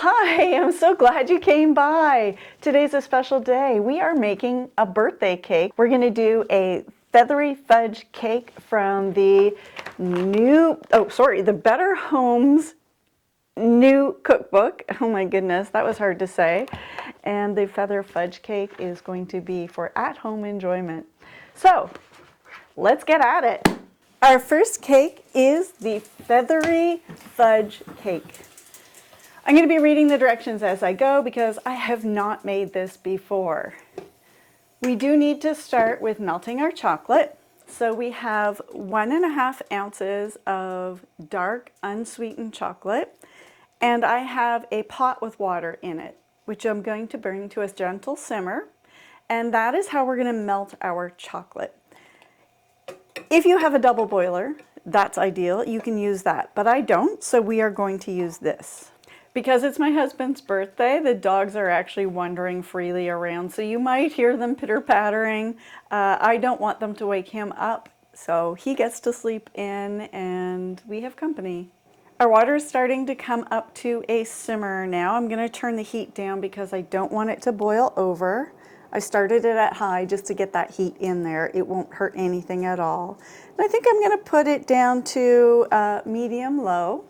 Hi, I'm so glad you came by. Today's a special day. We are making a birthday cake. We're going to do a feathery fudge cake from the the Better Homes new cookbook. Oh my goodness, that was hard to say. And the feather fudge cake is going to be for at-home enjoyment. So let's get at it. Our first cake is the feathery fudge cake. I'm going to be reading the directions as I go because I have not made this before. We do need to start with melting our chocolate. So we have 1.5 ounces of dark unsweetened chocolate, and I have a pot with water in it, which I'm going to bring to a gentle simmer, and that is how we're going to melt our chocolate. If you have a double boiler, that's ideal. You can use that, but I don't, so we are going to use this. Because it's my husband's birthday, the dogs are actually wandering freely around, so you might hear them pitter-pattering. I don't want them to wake him up, so he gets to sleep in and we have company. Our water is starting to come up to a simmer now. I'm going to turn the heat down because I don't want it to boil over. I started it at high just to get that heat in there. It won't hurt anything at all. And I think I'm going to put it down to medium-low.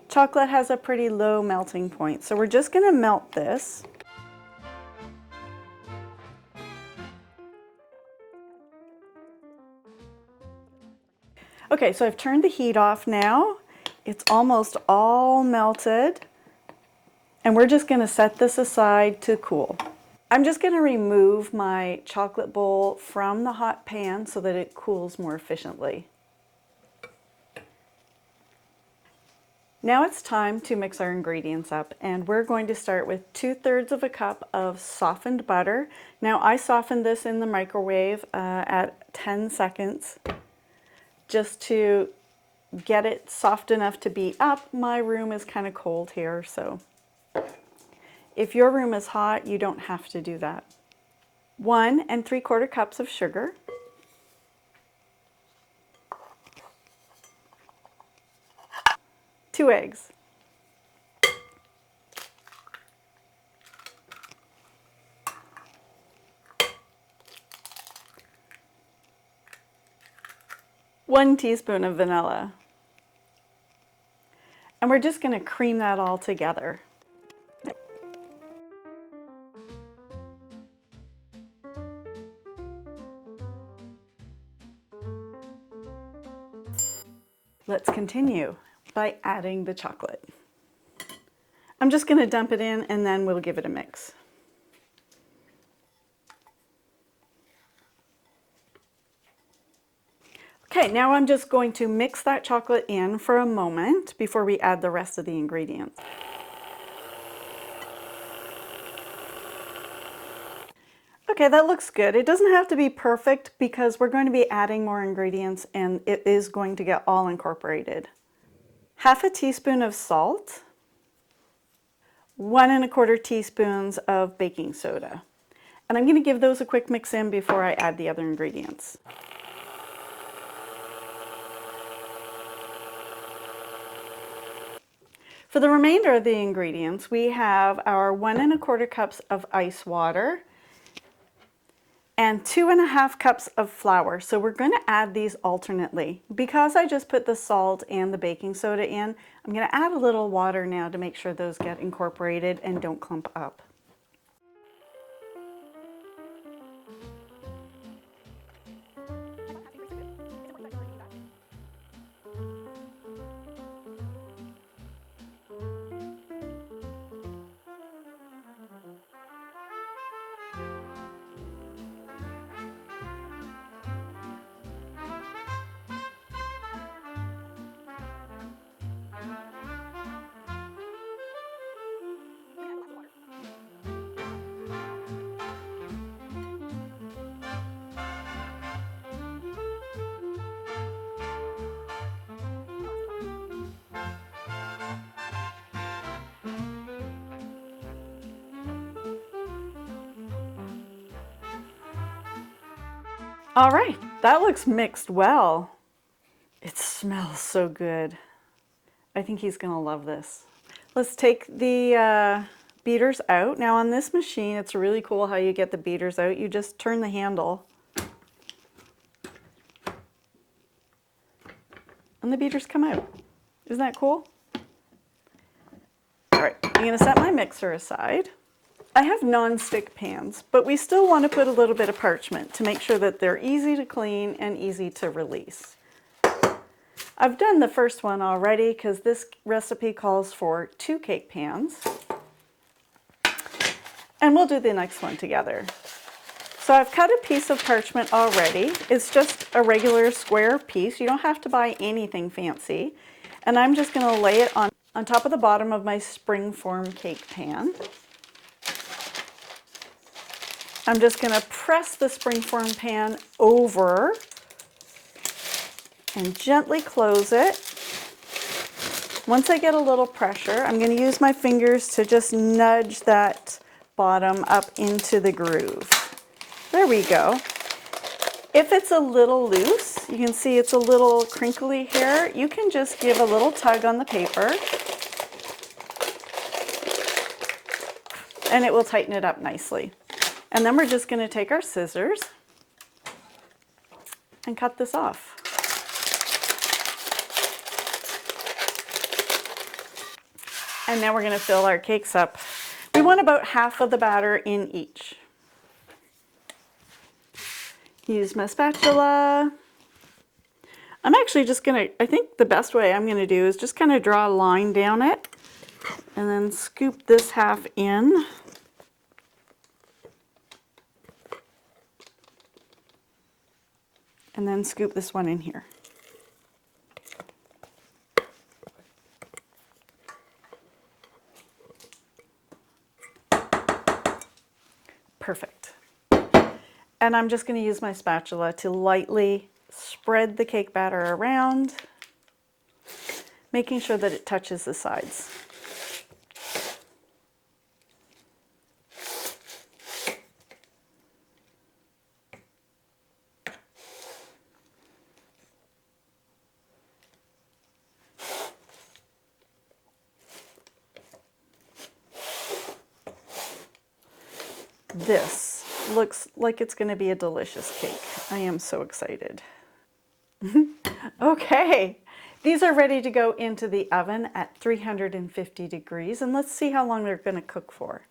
Chocolate has a pretty low melting point, so we're just going to melt this. Okay, so I've turned the heat off now. It's almost all melted, and we're just going to set this aside to cool. I'm just going to remove my chocolate bowl from the hot pan so that it cools more efficiently. Now it's time to mix our ingredients up, and we're going to start with 2/3 of a cup of softened butter. Now I softened this in the microwave at 10 seconds just to get it soft enough to be up. My room is kind of cold here, so if your room is hot, you don't have to do that. 1 3/4 cups of sugar. 2 eggs. 1 teaspoon of vanilla. And we're just going to cream that all together. Let's continue by adding the chocolate. I'm just going to dump it in and then we'll give it a mix. Okay, now I'm just going to mix that chocolate in for a moment before we add the rest of the ingredients. Okay, that looks good. It doesn't have to be perfect because we're going to be adding more ingredients and it is going to get all incorporated. 1/2 teaspoon of salt, 1 1/4 teaspoons of baking soda. And I'm going to give those a quick mix in before I add the other ingredients. For the remainder of the ingredients, we have our 1 1/4 cups of ice water and 2 1/2 cups of flour. So we're going to add these alternately. Because I just put the salt and the baking soda in, I'm going to add a little water now to make sure those get incorporated and don't clump up. All right, that looks mixed well. It smells so good. I think he's gonna love this. Let's take the beaters out. Now on this machine, it's really cool how you get the beaters out. You just turn the handle and the beaters come out. Isn't that cool? All right, I'm gonna set my mixer aside. I have non-stick pans, but we still want to put a little bit of parchment to make sure that they're easy to clean and easy to release. I've done the first one already because this recipe calls for 2 cake pans. And we'll do the next one together. So I've cut a piece of parchment already. It's just a regular square piece. You don't have to buy anything fancy. And I'm just going to lay it on top of the bottom of my springform cake pan. I'm just going to press the springform pan over and gently close it. Once I get a little pressure, I'm going to use my fingers to just nudge that bottom up into the groove. There we go. If it's a little loose, you can see it's a little crinkly here, you can just give a little tug on the paper and it will tighten it up nicely. And then we're just going to take our scissors and cut this off. And now we're going to fill our cakes up. We want about half of the batter in each. Use my spatula. I'm actually just going to, I think the best way I'm going to do is just kind of draw a line down it and then scoop this half in. And then scoop this one in here. Perfect. And I'm just going to use my spatula to lightly spread the cake batter around, making sure that it touches the sides. This looks like it's going to be a delicious cake. I am so excited. Okay, these are ready to go into the oven at 350 degrees, and let's see how long they're going to cook for.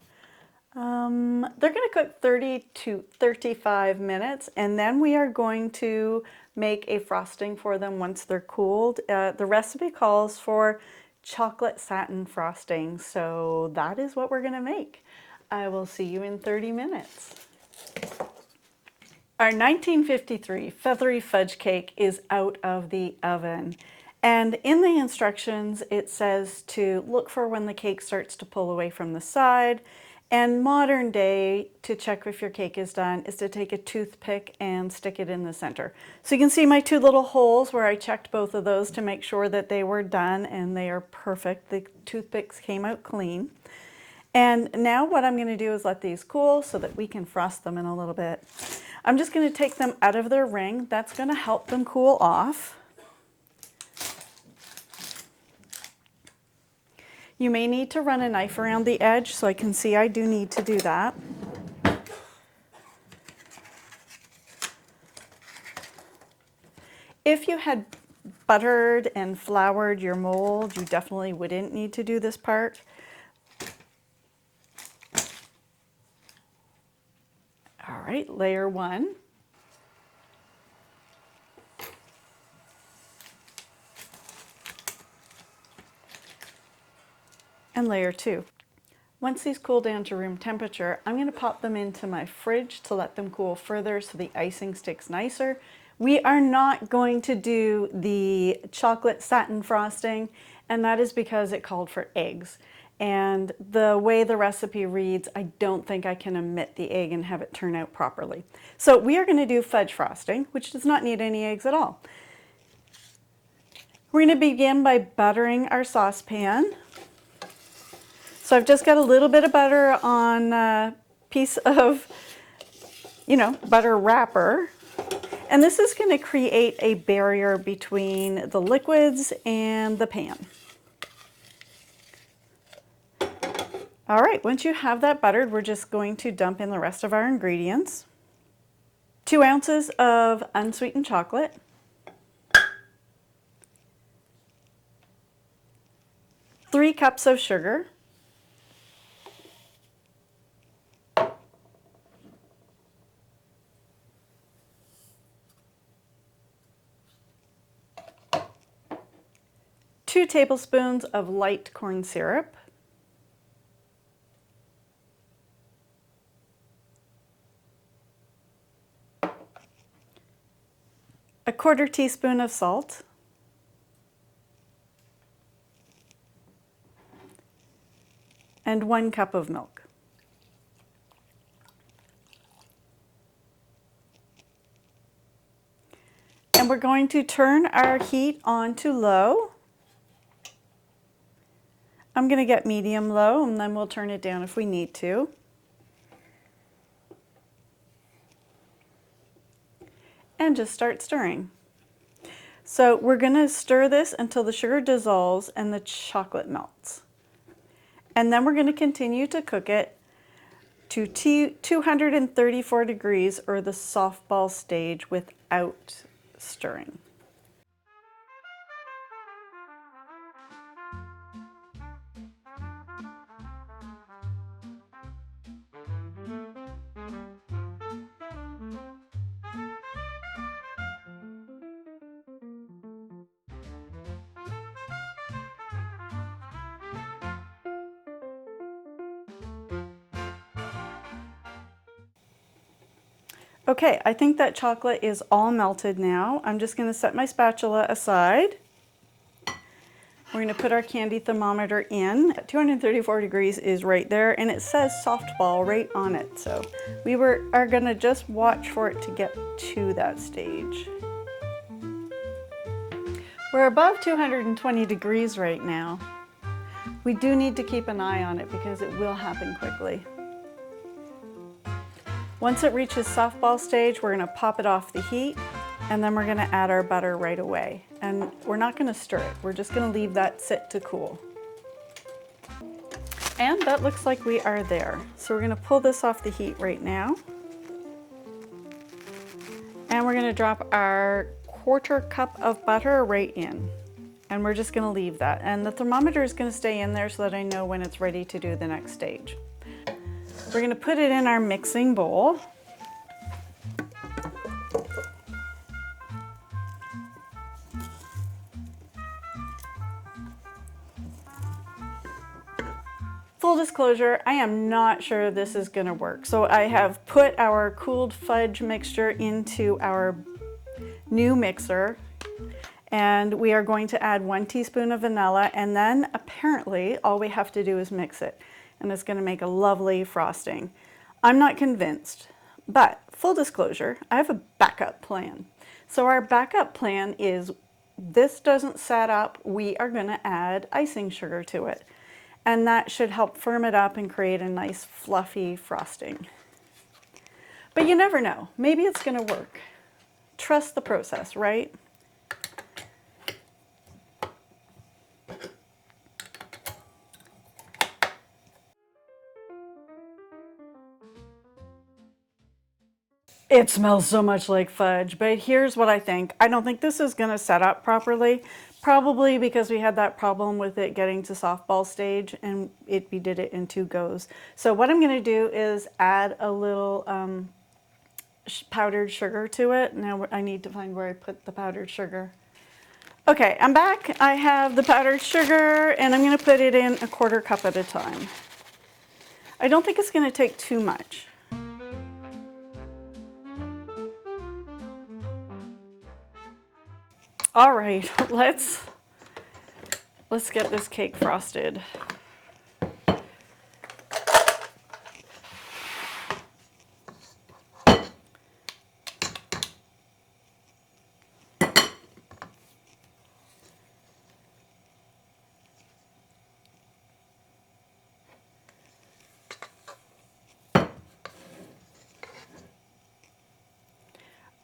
They're going to cook 30 to 35 minutes, and then we are going to make a frosting for them once they're cooled. The recipe calls for chocolate satin frosting, so that is what we're going to make. I will see you in 30 minutes. Our 1953 Feathery Fudge Cake is out of the oven. And in the instructions, it says to look for when the cake starts to pull away from the side. And modern day, to check if your cake is done, is to take a toothpick and stick it in the center. So you can see my 2 little holes where I checked both of those to make sure that they were done, and they are perfect. The toothpicks came out clean. And now what I'm going to do is let these cool so that we can frost them in a little bit. I'm just going to take them out of their ring. That's going to help them cool off. You may need to run a knife around the edge, so I can see I do need to do that. If you had buttered and floured your mold, you definitely wouldn't need to do this part. All right, layer 1. And layer 2. Once these cool down to room temperature, I'm going to pop them into my fridge to let them cool further so the icing sticks nicer. We are not going to do the chocolate satin frosting, and that is because it called for eggs. And the way the recipe reads, I don't think I can omit the egg and have it turn out properly. So we are going to do fudge frosting, which does not need any eggs at all. We're going to begin by buttering our saucepan. So I've just got a little bit of butter on a piece of, butter wrapper. And this is going to create a barrier between the liquids and the pan. All right, once you have that buttered, we're just going to dump in the rest of our ingredients. 2 ounces of unsweetened chocolate. 3 cups of sugar. 2 tablespoons of light corn syrup. 1/4 teaspoon of salt. And 1 cup of milk. And we're going to turn our heat on to low. I'm going to get medium low, and then we'll turn it down if we need to. And just start stirring. So we're going to stir this until the sugar dissolves and the chocolate melts. And then we're going to continue to cook it to 234 degrees, or the softball stage, without stirring. Okay, I think that chocolate is all melted now. I'm just going to set my spatula aside. We're going to put our candy thermometer in. 234 degrees is right there, and it says softball right on it. So we are going to just watch for it to get to that stage. We're above 220 degrees right now. We do need to keep an eye on it because it will happen quickly. Once it reaches softball stage, we're going to pop it off the heat, and then we're going to add our butter right away. And we're not going to stir it. We're just going to leave that sit to cool. And that looks like we are there. So we're going to pull this off the heat right now. And we're going to drop our 1/4 cup of butter right in. And we're just going to leave that. And the thermometer is going to stay in there so that I know when it's ready to do the next stage. We're going to put it in our mixing bowl. Full disclosure, I am not sure this is going to work. So I have put our cooled fudge mixture into our new mixer, and we are going to add 1 teaspoon of vanilla, and then apparently all we have to do is mix it. And it's going to make a lovely frosting. I'm not convinced, but full disclosure, I have a backup plan. So our backup plan is, this doesn't set up, we are going to add icing sugar to it. And that should help firm it up and create a nice fluffy frosting. But you never know, maybe it's going to work. Trust the process, right? It smells so much like fudge, but here's what I think. I don't think this is going to set up properly, probably because we had that problem with it getting to softball stage, and we did it in 2 goes. So what I'm going to do is add a little powdered sugar to it. Now I need to find where I put the powdered sugar. Okay, I'm back. I have the powdered sugar, and I'm going to put it in 1/4 cup at a time. I don't think it's going to take too much. All right, let's get this cake frosted.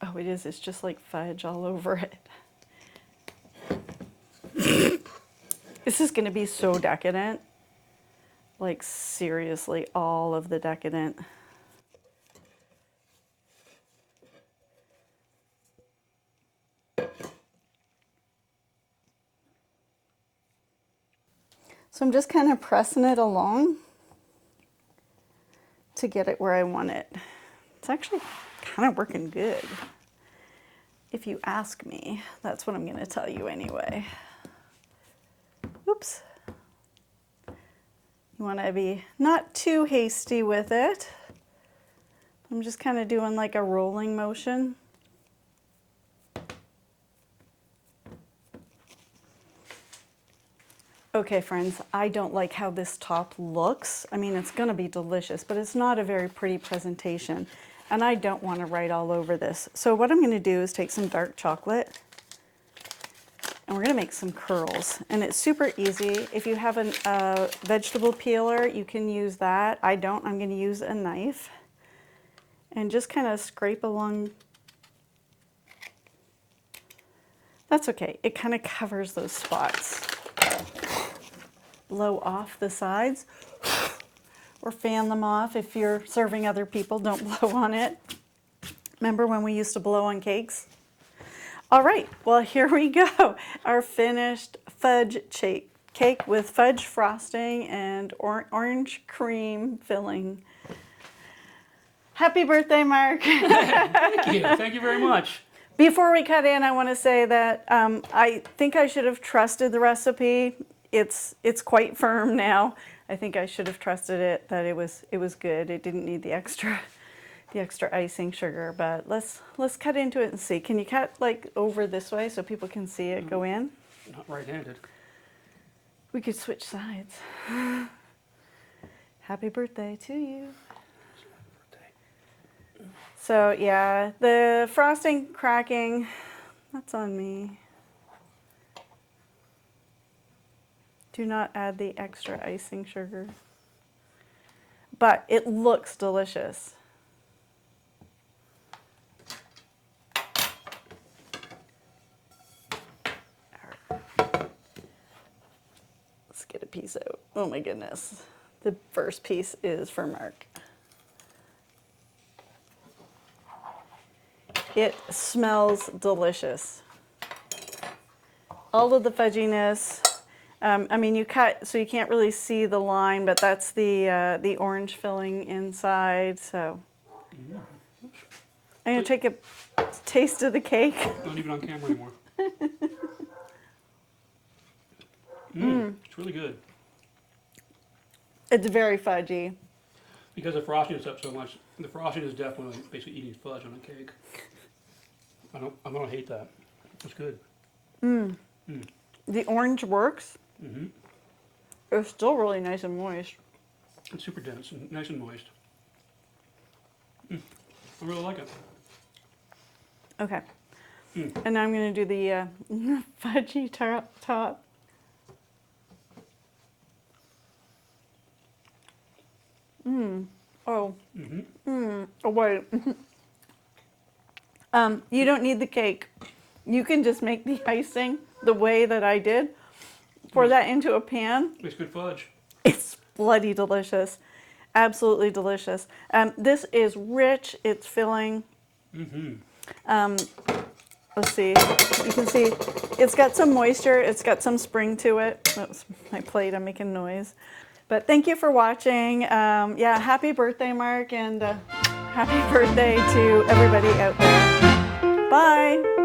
Oh, it is. It's just like fudge all over it. This is going to be so decadent. Like seriously, all of the decadent. So I'm just kind of pressing it along to get it where I want it. It's actually kind of working good. If you ask me, that's what I'm going to tell you anyway. Oops. You want to be not too hasty with it. I'm just kind of doing like a rolling motion. Okay, friends, I don't like how this top looks. I mean, it's going to be delicious, but it's not a very pretty presentation. And I don't want to write all over this. So what I'm going to do is take some dark chocolate and we're going to make some curls. And it's super easy. If you have a vegetable peeler, you can use that. I don't. I'm going to use a knife and just kind of scrape along. That's okay. It kind of covers those spots. Blow off the sides or fan them off if you're serving other people. Don't blow on it. Remember when we used to blow on cakes? All right, well, here we go. Our finished fudge cake with fudge frosting and orange cream filling. Happy birthday, Mark. Thank you. Thank you very much. Before we cut in, I want to say that I think I should have trusted the recipe. It's quite firm now. I think I should have trusted it, that it was good. It didn't need the extra icing sugar, but let's cut into it and see. Can you cut like over this way so people can see it go in? Not right-handed. We could switch sides. Happy birthday to you. So yeah, the frosting cracking, that's on me. Do not add the extra icing sugar. But it looks delicious. Let's get a piece out. Oh my goodness. The first piece is for Mark. It smells delicious. All of the fudginess. I mean, you cut so you can't really see the line, but that's the orange filling inside. So I'm gonna take a taste of the cake. Not even on camera anymore. It's really good. It's very fudgy. Because the frosting is up so much, the frosting is definitely basically eating fudge on a cake. I don't hate that. It's good. The orange works. Mm-hmm. It's still really nice and moist. It's super dense and nice and moist. I really like it. Okay. And now I'm going to do the fudgy top. Oh. Oh, wait. You don't need the cake. You can just make the icing the way that I did. Pour that into a pan. It's good fudge. It's bloody delicious. Absolutely delicious. This is rich. It's filling. Let's see. You can see it's got some moisture. It's got some spring to it. That's my plate. I'm making noise. But thank you for watching. Yeah, happy birthday, Mark, and happy birthday to everybody out there. Bye.